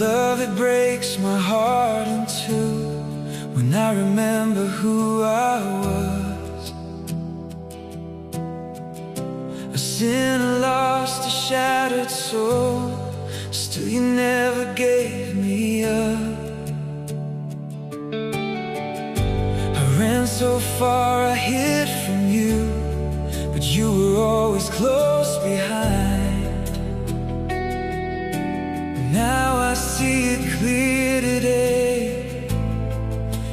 love, it breaks my heart in two when I remember who I was. A sinner lost, a shattered soul, still you never gave me up. I ran so far, I hid from you, but you were always close behind. Now I see it clear today,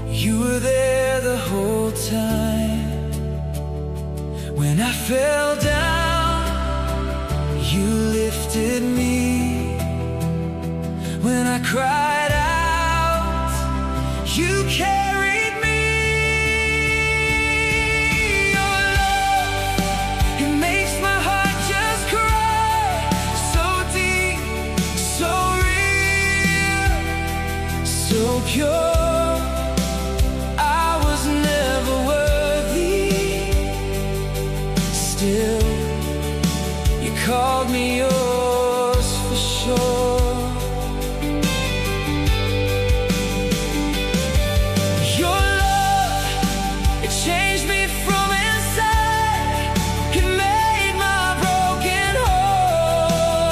you were there the whole time. When I fell down, you lifted me. When I cried out, you carried me. Your love, it makes my heart just cry. So deep, so real, so pure. I was never worthy, still you called me yours for sure. Your love, it changed me from inside. It made my broken heart.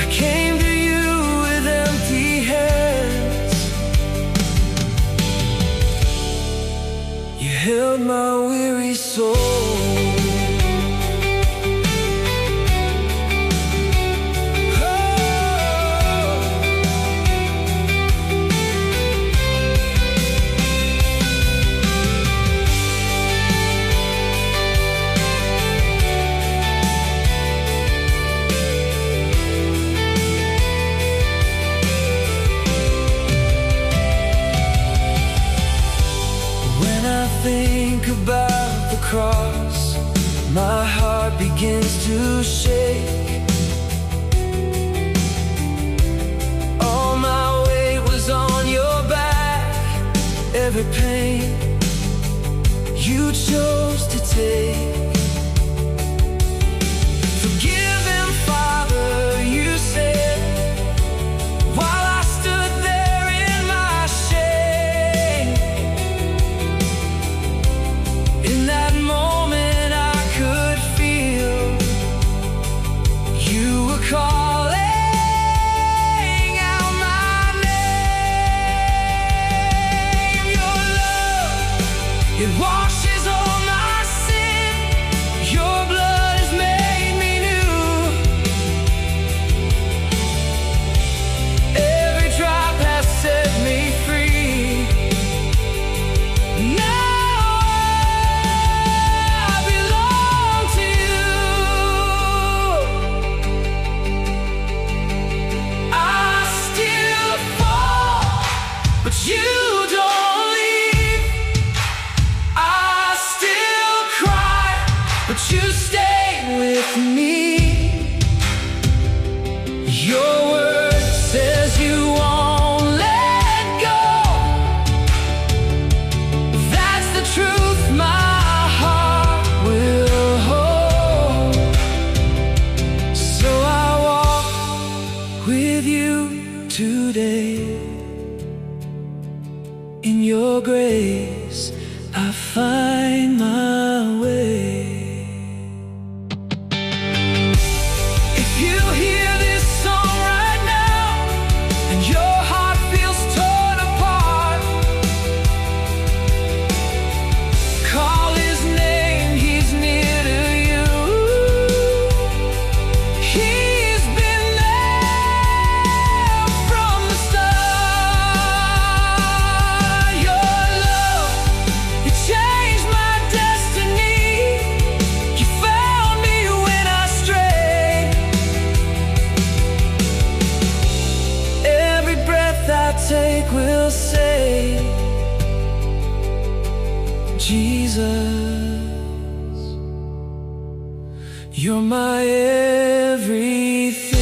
I came to you with empty hands. You held my weary soul. Think about the cross, my heart begins to shake. All my weight was on your back, every pain you chose to take. Forgive him, Father, you said, while I stood there in my shame. In that moment I could feel you were calling out my name. Your love, it washes all my sin. Your blood has made me new. Every drop has set me free. Now I belong to you. I still fall, but you don't leave. I still cry, but you stay with me. Your word says you won't let go. That's the truth my heart will hold. So I walk with you today. In your grace I find my way. If you hear this song right now and your heart feels torn apart, call his name, he's near to you. He's been there from the start. Your love, it changed my destiny. You found me when I strayed. Every breath I take will say, Jesus, you're my everything.